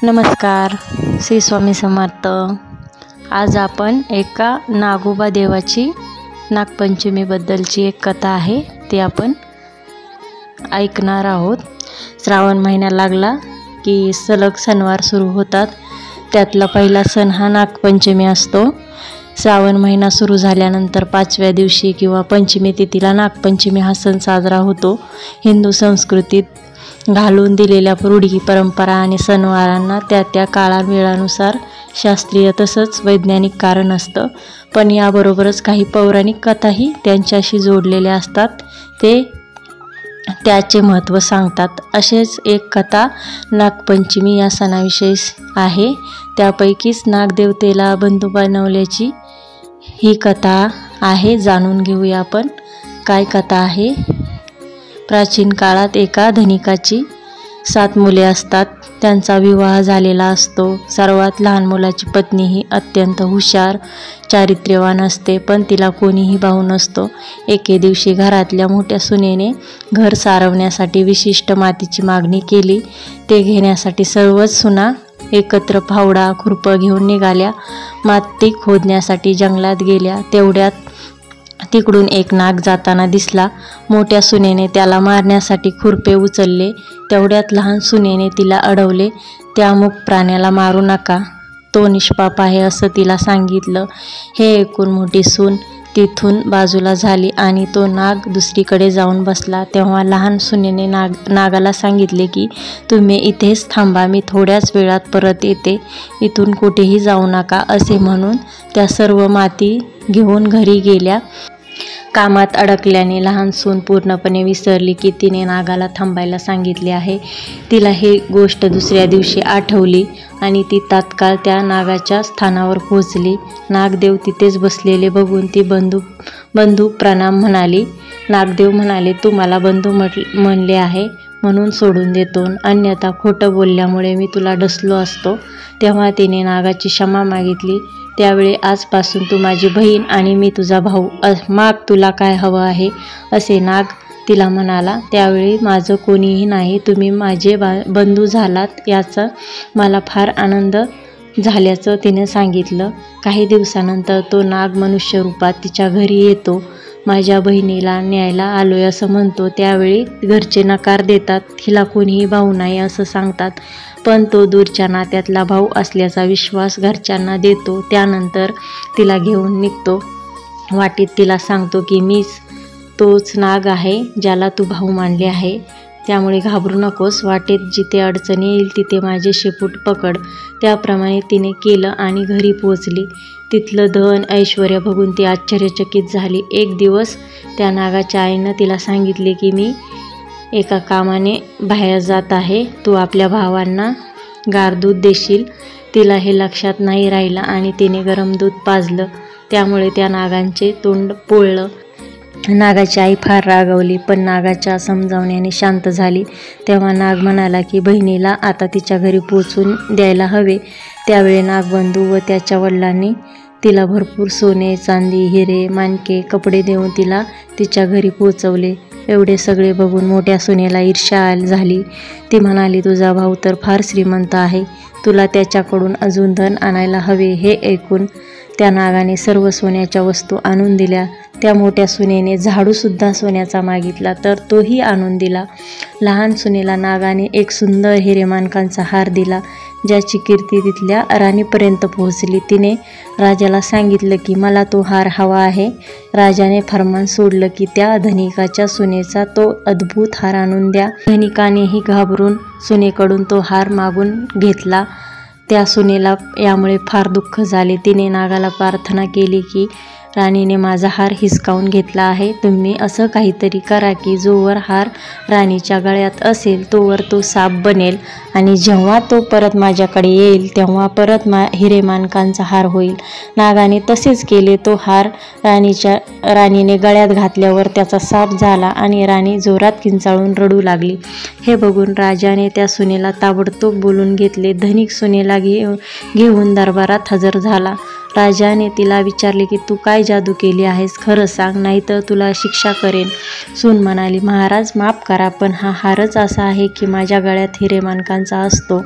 नमस्कार, श्री स्वामी समर्थ। आज आपण एका नागोबा देवाची नागपंचमीबद्दलची एक कथा आहे ती आपण ऐकणार आहोत। श्रावण महिना लागला की सलग सणवार सुरू होतात। त्यातला पहिला सण हा नागपंचमी असतो। श्रावण महिना सुरू झाल्यानंतर 5व्या दिवशी किंवा पंचमी तिथीला नागपंचमी हा सण साजरा होतो। हिंदू संस्कृतीत घालून दिलेल्या रूढी, परंपरा आणि सणवारांना त्या काळावेळानुसार शास्त्रीय तसंच वैज्ञानिक कारण असतं, पण याबरोबरच काही पौराणिक कथाही त्यांच्याशी जोडलेल्या असतात, ते त्याचे महत्त्व सांगतात। असेच एक कथा नागपंचमी या सणाविषयी आहे। त्यापैकीच नागदेवतेला बंधू बनवल्याची ही कथा आहे। जाणून घेऊया आपण काय कथा आहे। प्राचीन काळात एका धनिकाची 7 मुले असतात। त्यांचा विवाह झालेला असतो। सर्वात लहान मुलाची पत्नी ही अत्यंत हुशार, चारित्र्यवान असते, पण तिला कोणीही भाऊ नसतो। एके दिवशी घरातल्या मोठ्या सुनेने घर सारवण्यासाठी विशिष्ट मातीची मागणी केली। ते घेण्यासाठी सर्वच सुना एकत्र फावडा, खुरपं घेऊन निघाल्या। माती खोदण्यासाठी जंगलात गेल्या। तेवढ्यात तिकडून एक नाग जाताना दिसला। मोठ्या सुनेने त्याला मारण्यासाठी खुरपे उचलले। तेवढ्यात लहान सुनेने तिला अडवले। त्या मूक प्राण्याला मारू नका, तो निष्पाप आहे असं तिला सांगितलं। हे ऐकून मोठी सून तिथून बाजूला झाली आणि तो नाग दुसरीकडे जाऊन बसला। तेव्हा लहान सुनेने नागाला सांगितले की तुम्ही इथेच थांबा, मी थोड्याच वेळात परत येते, इथून कुठेही जाऊ नका। असे म्हणून त्या सर्व माती घेऊन घरी गेल्या। कामात अडकल्याने लहान सून पूर्णपणे विसरली की तिने नागाला थांबायला सांगितले आहे। तिला ही गोष्ट दुसऱ्या दिवशी आठवली आणि ती तात्काळ त्या नागाच्या स्थानावर पोहोचली। नागदेव तिथेच बसलेले बघून ती बंधू प्रणाम म्हणाली। नागदेव म्हणाले, तू मला बंधू म्हणले आहे म्हणून सोडून देतो, अन्यथा खोटं बोलल्यामुळे मी तुला डसलो असतो। तेव्हा तिने नागाची क्षमा मागितली। त्यावेळी आजपासून तू माझी बहीण आणि मी तुझा भाऊ, माग तुला काय हवं आहे असे नाग तिला म्हणाला। त्यावेळी माझं कोणीही नाही, तुम्ही माझे बंधू झालात याचा मला फार आनंद झाल्याचं तिने सांगितलं। काही दिवसानंतर तो नाग मनुष्य रूपात तिच्या घरी येतो। माझ्या बहिणीला न्यायला आलोय असं म्हणतो। त्यावेळी घरचे नकार देतात, हिला कोणीही भाऊ नाही असं सांगतात, पण तो दूरच्या नात्यातला भाऊ असल्याचा विश्वास घरच्यांना देतो। त्यानंतर तिला घेऊन निघतो। वाटेत तिला सांगतो की मीच तोच नाग आहे ज्याला तू भाऊ मानले आहे, त्यामुळे घाबरू नकोस। वाटेत जिथे अडचणी येईल तिथे माझे शेपूट पकड। त्याप्रमाणे तिने केलं आणि घरी पोहोचली। तिथलं धन ऐश्वर्य बघून ती आश्चर्यचकित झाली। एक दिवस त्या नागाच्या आईनं तिला सांगितले की मी एका कामाने बाहेर जात आहे, तू आपल्या भावांना गार दूध देशील। तिला हे लक्षात नाही राहिलं आणि तिने गरम दूध पाजलं, त्यामुळे त्या नागांचे तोंड पोळलं। नागाची आई फार रागावली, पण नागाच्या समजावण्याने शांत झाली। तेव्हा नाग म्हणाला की बहिणीला आता तिच्या घरी पोचून द्यायला हवे। त्यावेळी नागबंधू व त्याच्या वडिलांनी तिला भरपूर सोने, चांदी, हिरे, माणके, कपडे देऊन तिला तिच्या घरी पोचवले। एवढे सगळे बघून मोठ्या सुनेला ईर्ष्या झाली। ती म्हणाली, तुझा भाऊ तर फार श्रीमंत आहे, तुला त्याच्याकडून अजून धन आणायला हवे। हे ऐकून त्या नागाने सर्व सोन्याच्या वस्तू आणून दिल्या। त्या मोठ्या सुनेने झाडूसुद्धा सोन्याचा मागितला तर तोही आणून दिला। लहान सुनेला नागाने एक सुंदर हिरेमाणकांचा हार दिला, ज्याची कीर्ती तिथल्या राणीपर्यंत पोहोचली। तिने राजाला सांगितलं की मला तो हार हवा आहे। राजाने फर्मान सोडलं की त्या धनिकाच्या सुनेचा तो अद्भुत हार आणून द्या। धनिकानेही घाबरून सुनेकडून तो हार मागून घेतला। त्या सुनेला यामुळे फार दुःख झाले। तिने नागाला प्रार्थना केली की राणीने माझा हार हिसकावून घेतला आहे, तुम्ही असं काहीतरी करा की जोवर हार राणीच्या गळ्यात असेल तोवर तो साप बनेल आणि जेव्हा तो परत माझ्याकडे येईल तेव्हा परत हिरेमाणकांचा हार होईल। नागाने तसेच केले। तो हार राणीने गळ्यात घातल्यावर त्याचा साप झाला आणि राणी जोरात किंचाळून रडू लागली। हे बघून राजाने त्या सुनेला ताबडतोब बोलून घेतले। धनिक सुनेला घेऊन दरबारात हजर झाला। राजाने तिला विचारले की तू काय जादू केली आहेस, खरं सांग, नाहीतर तुला शिक्षा करेन। सून म्हणाली, महाराज माफ करा, पण हा हारच असा आहे की माझ्या गळ्यात हिरेमाणकांचा असतो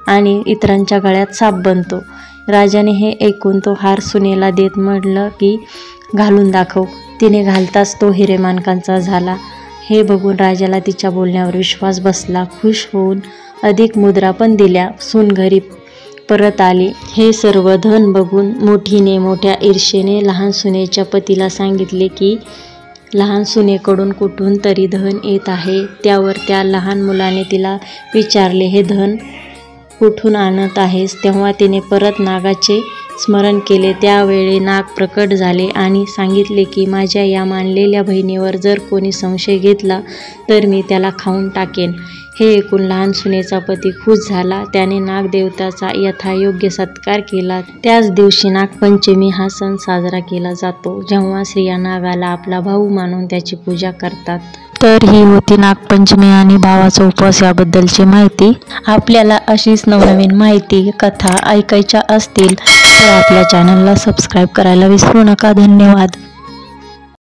आणि इतरांच्या गळ्यात साप बनतो। राजाने हे ऐकून तो हार सुनेला देत म्हटलं की घालून दाखव। तिने घालताच तो हिरेमाणकांचा झाला। हे बघून राजाला तिच्या बोलण्यावर विश्वास बसला। खुश होऊन अधिक मुद्रा पण दिल्या। सून घरी परत आली। हे सर्व धन बघून मोठीने मोठ्या ईर्षेने लहान सुनेच्या पतीला सांगितले की लहान सुनेकडून कुठून तरी धन येत आहे। त्यावर त्या लहान मुलाने तिला विचारले, हे धन कुठून आणत आहेस? तेव्हा तिने परत नागाचे स्मरण केले। त्यावेळी नाग प्रकट झाले आणि सांगितले की माझ्या या मानलेल्या बहिणीवर जर कोणी संशय घेतला तर मी त्याला खाऊन टाकेन। हे ऐकून लहान सुनेचा पती खुश झाला। त्याने नागदेवताचा यथायोग्य सत्कार केला। त्याच दिवशी नागपंचमी हा सण साजरा केला जातो, जेव्हा स्त्रिया नागाला आपला भाऊ मानून त्याची पूजा करतात। तर ही होती नागपंचमी आणि भावाचा उपवास याबद्दलची माहिती। आपल्याला अशीच नवनवीन माहिती कथा ऐकायच्या असतील तर आपल्या चॅनलला सबस्क्राईब करायला विसरू नका। धन्यवाद।